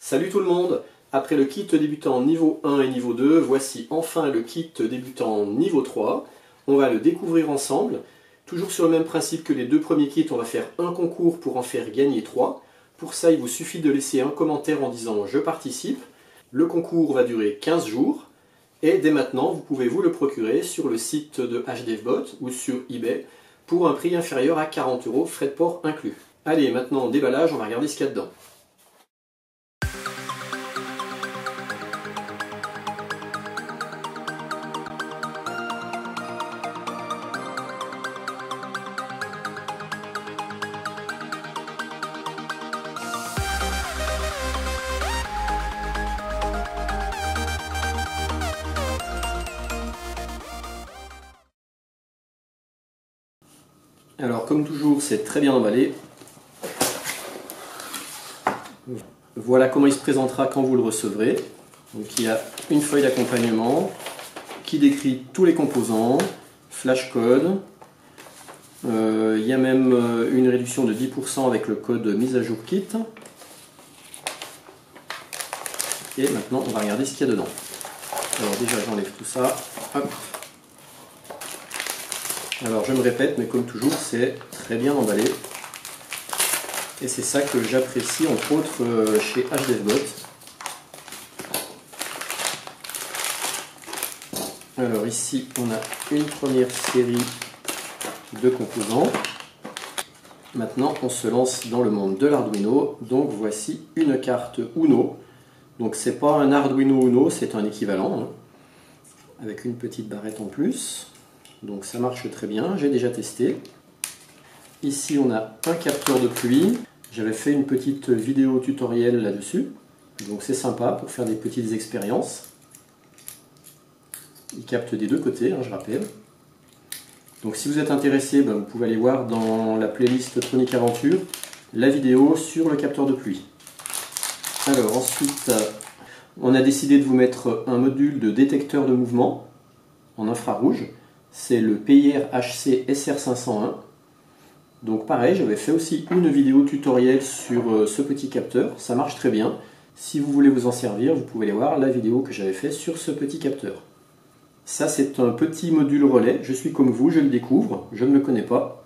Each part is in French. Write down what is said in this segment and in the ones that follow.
Salut tout le monde! Après le kit débutant niveau 1 et niveau 2, voici enfin le kit débutant niveau 3. On va le découvrir ensemble. Toujours sur le même principe que les deux premiers kits, on va faire un concours pour en faire gagner 3. Pour ça, il vous suffit de laisser un commentaire en disant « Je participe ». Le concours va durer 15 jours. Et dès maintenant, vous pouvez vous le procurer sur le site de HDFBot ou sur eBay pour un prix inférieur à 40 €, frais de port inclus. Allez, maintenant déballage, on va regarder ce qu'il y a dedans. Alors comme toujours, c'est très bien emballé. Voilà comment il se présentera quand vous le recevrez. Donc il y a une feuille d'accompagnement qui décrit tous les composants, flash code. Il y a même une réduction de 10% avec le code mise à jour kit. Et maintenant on va regarder ce qu'il y a dedans. Alors déjà j'enlève tout ça. Hop. Alors je me répète, mais comme toujours, c'est très bien emballé. Et c'est ça que j'apprécie entre autres chez HDFBot. Alors ici, on a une première série de composants. Maintenant, on se lance dans le monde de l'Arduino. Donc voici une carte Uno. Donc c'est pas un Arduino Uno, c'est un équivalent, hein, avec une petite barrette en plus. Donc ça marche très bien, j'ai déjà testé. Ici on a un capteur de pluie. J'avais fait une petite vidéo tutoriel là-dessus. Donc c'est sympa pour faire des petites expériences. Il capte des deux côtés, hein, je rappelle. Donc si vous êtes intéressé, vous pouvez aller voir dans la playlist Tronic Aventure la vidéo sur le capteur de pluie. Alors ensuite, on a décidé de vous mettre un module de détecteur de mouvement en infrarouge. C'est le PIR HC SR501. Donc pareil, j'avais fait aussi une vidéo tutoriel sur ce petit capteur. Ça marche très bien. Si vous voulez vous en servir, vous pouvez aller voir la vidéo que j'avais fait sur ce petit capteur. Ça, c'est un petit module relais. Je suis comme vous, je le découvre. Je ne le connais pas.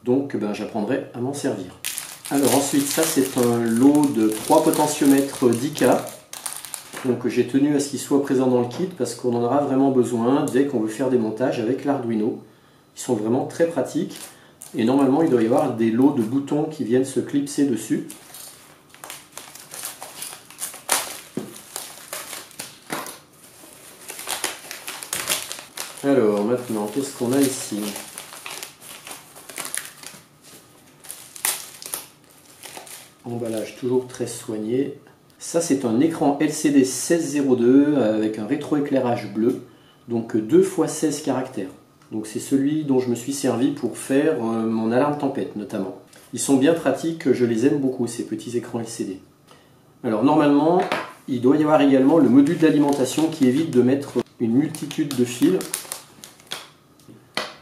Donc j'apprendrai à m'en servir. Alors ensuite, ça c'est un lot de 3 potentiomètres 10K. Donc j'ai tenu à ce qu'il soit présent dans le kit parce qu'on en aura vraiment besoin dès qu'on veut faire des montages avec l'Arduino. Ils sont vraiment très pratiques et normalement il doit y avoir des lots de boutons qui viennent se clipser dessus. Alors maintenant, qu'est-ce qu'on a ici? Emballage toujours très soigné. Ça c'est un écran LCD 1602 avec un rétroéclairage bleu, donc 2 x 16 caractères. Donc c'est celui dont je me suis servi pour faire mon alarme tempête notamment. Ils sont bien pratiques, je les aime beaucoup ces petits écrans LCD. Alors normalement, il doit y avoir également le module d'alimentation qui évite de mettre une multitude de fils.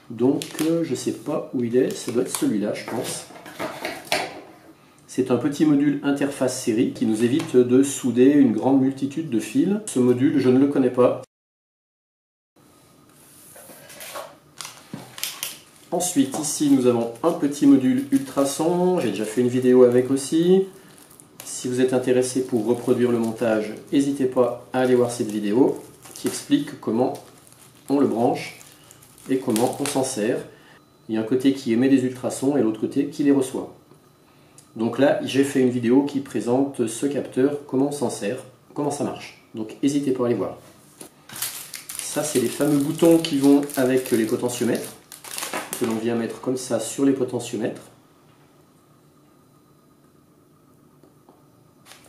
Donc je ne sais pas où il est, ça doit être celui-là je pense. C'est un petit module interface série qui nous évite de souder une grande multitude de fils. Ce module, je ne le connais pas. Ensuite, ici, nous avons un petit module ultrason. J'ai déjà fait une vidéo avec aussi. Si vous êtes intéressé pour reproduire le montage, n'hésitez pas à aller voir cette vidéo qui explique comment on le branche et comment on s'en sert. Il y a un côté qui émet des ultrasons et l'autre côté qui les reçoit. Donc là, j'ai fait une vidéo qui présente ce capteur, comment on s'en sert, comment ça marche. Donc n'hésitez pas à aller voir. Ça, c'est les fameux boutons qui vont avec les potentiomètres, que l'on vient mettre comme ça sur les potentiomètres.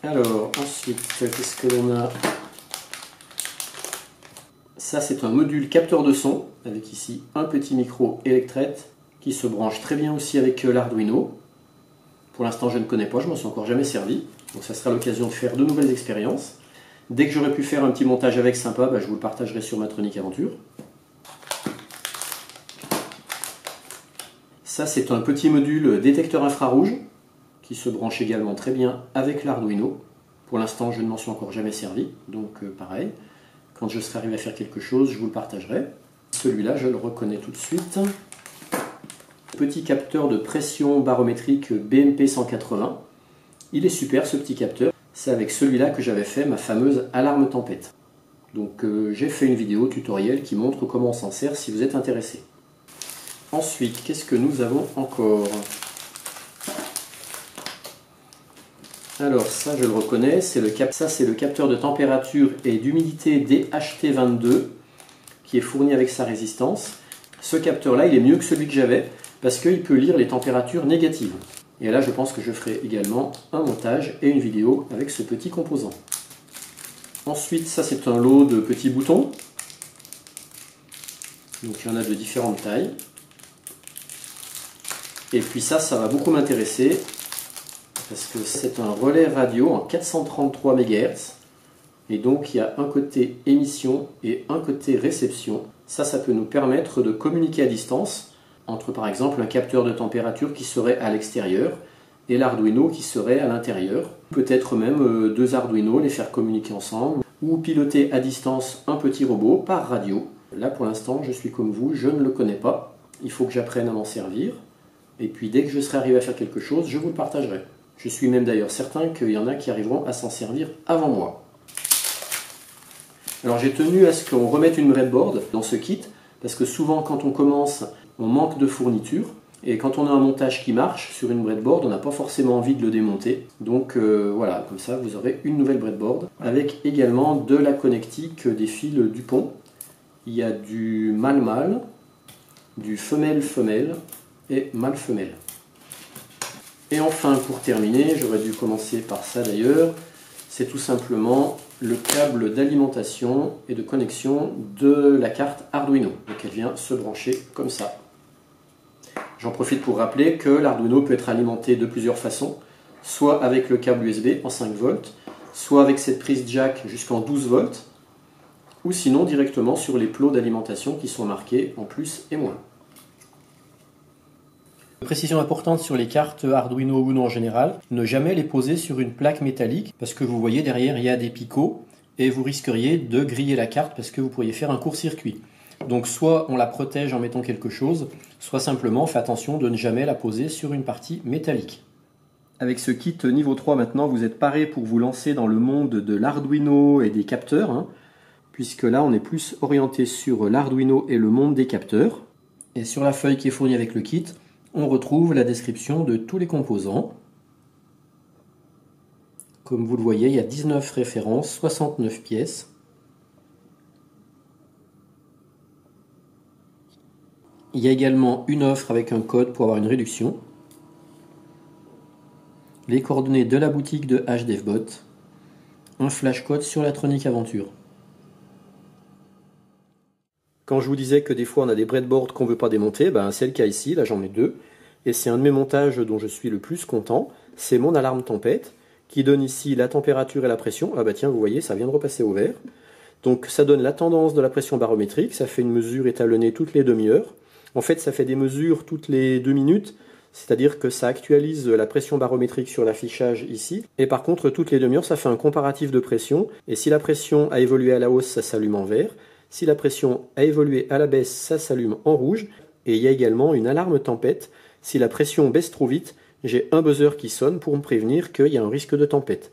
Alors, ensuite, qu'est-ce que l'on a? Ça, c'est un module capteur de son, avec ici un petit micro électrette, qui se branche très bien aussi avec l'Arduino. Pour l'instant, je ne connais pas, je m'en suis encore jamais servi. Donc ça sera l'occasion de faire de nouvelles expériences. Dès que j'aurai pu faire un petit montage avec sympa, je vous le partagerai sur ma Tronic Aventure. Ça, c'est un petit module détecteur infrarouge qui se branche également très bien avec l'Arduino. Pour l'instant, je ne m'en suis encore jamais servi, donc pareil. Quand je serai arrivé à faire quelque chose, je vous le partagerai. Celui-là, je le reconnais tout de suite. Petit capteur de pression barométrique BMP 180. Il est super ce petit capteur. C'est avec celui-là que j'avais fait ma fameuse alarme tempête. Donc j'ai fait une vidéo tutoriel qui montre comment on s'en sert si vous êtes intéressé. Ensuite, qu'est-ce que nous avons encore? Alors ça je le reconnais, c'est le capteur de température et d'humidité DHT22 qui est fourni avec sa résistance. Ce capteur là il est mieux que celui que j'avais parce qu'il peut lire les températures négatives. Et là je pense que je ferai également un montage et une vidéo avec ce petit composant. Ensuite ça c'est un lot de petits boutons. Donc il y en a de différentes tailles. Et puis ça va beaucoup m'intéresser. Parce que c'est un relais radio en 433 MHz et donc il y a un côté émission et un côté réception. Ça peut nous permettre de communiquer à distance entre par exemple un capteur de température qui serait à l'extérieur et l'Arduino qui serait à l'intérieur. Peut-être même deux Arduino, les faire communiquer ensemble ou piloter à distance un petit robot par radio. Là pour l'instant je suis comme vous, je ne le connais pas. Il faut que j'apprenne à m'en servir et puis dès que je serai arrivé à faire quelque chose, je vous le partagerai. Je suis même d'ailleurs certain qu'il y en a qui arriveront à s'en servir avant moi. Alors j'ai tenu à ce qu'on remette une breadboard dans ce kit, parce que souvent quand on commence, on manque de fournitures, et quand on a un montage qui marche sur une breadboard, on n'a pas forcément envie de le démonter. Donc voilà, comme ça vous aurez une nouvelle breadboard, avec également de la connectique des fils Dupont. Il y a du mâle-mâle, du femelle-femelle et mâle-femelle. Et enfin, pour terminer, j'aurais dû commencer par ça d'ailleurs, c'est tout simplement le câble d'alimentation et de connexion de la carte Arduino. Donc elle vient se brancher comme ça. J'en profite pour rappeler que l'Arduino peut être alimenté de plusieurs façons, soit avec le câble USB en 5 volts, soit avec cette prise jack jusqu'en 12 volts, ou sinon directement sur les plots d'alimentation qui sont marqués en plus et moins. Précision importante sur les cartes Arduino Uno en général, ne jamais les poser sur une plaque métallique parce que vous voyez derrière il y a des picots et vous risqueriez de griller la carte parce que vous pourriez faire un court-circuit. Donc soit on la protège en mettant quelque chose, soit simplement faites attention de ne jamais la poser sur une partie métallique. Avec ce kit niveau 3 maintenant, vous êtes paré pour vous lancer dans le monde de l'Arduino et des capteurs, puisque là on est plus orienté sur l'Arduino et le monde des capteurs. Et sur la feuille qui est fournie avec le kit, on retrouve la description de tous les composants. Comme vous le voyez, il y a 19 références, 69 pièces. Il y a également une offre avec un code pour avoir une réduction. Les coordonnées de la boutique de HDevBot. Un flash code sur la Tronic Aventure. Quand je vous disais que des fois on a des breadboards qu'on ne veut pas démonter, c'est le cas ici, là j'en ai deux. Et c'est un de mes montages dont je suis le plus content, c'est mon alarme tempête, qui donne ici la température et la pression. Ah bah tiens, vous voyez, ça vient de repasser au vert. Donc ça donne la tendance de la pression barométrique, ça fait une mesure étalonnée toutes les demi-heures. En fait ça fait des mesures toutes les 2 minutes, c'est-à-dire que ça actualise la pression barométrique sur l'affichage ici. Et par contre toutes les demi-heures ça fait un comparatif de pression, et si la pression a évolué à la hausse, ça s'allume en vert. Si la pression a évolué à la baisse, ça s'allume en rouge. Et il y a également une alarme tempête. Si la pression baisse trop vite, j'ai un buzzer qui sonne pour me prévenir qu'il y a un risque de tempête.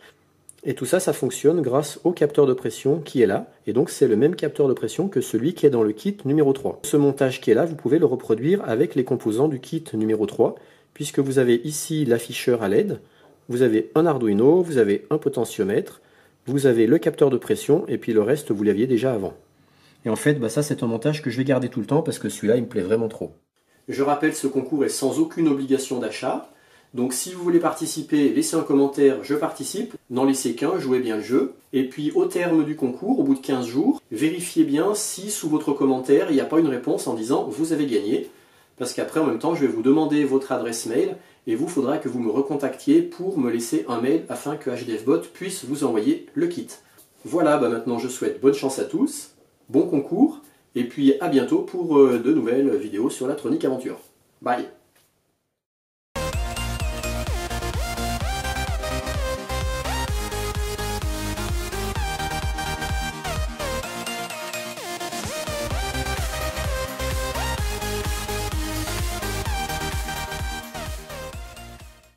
Et tout ça, ça fonctionne grâce au capteur de pression qui est là. Et donc c'est le même capteur de pression que celui qui est dans le kit numéro 3. Ce montage qui est là, vous pouvez le reproduire avec les composants du kit numéro 3, puisque vous avez ici l'afficheur à LED, vous avez un Arduino, vous avez un potentiomètre, vous avez le capteur de pression, et puis le reste, vous l'aviez déjà avant. Et en fait, ça c'est un montage que je vais garder tout le temps parce que celui-là, il me plaît vraiment trop. Je rappelle, ce concours est sans aucune obligation d'achat. Donc si vous voulez participer, laissez un commentaire, je participe. N'en laissez qu'un, jouez bien le jeu. Et puis au terme du concours, au bout de 15 jours, vérifiez bien si sous votre commentaire, il n'y a pas une réponse en disant « vous avez gagné ». Parce qu'après, en même temps, je vais vous demander votre adresse mail et vous, faudra que vous me recontactiez pour me laisser un mail afin que HDevBot puisse vous envoyer le kit. Voilà, maintenant je souhaite bonne chance à tous. Bon concours, et puis à bientôt pour de nouvelles vidéos sur la Tronic Aventure. Bye!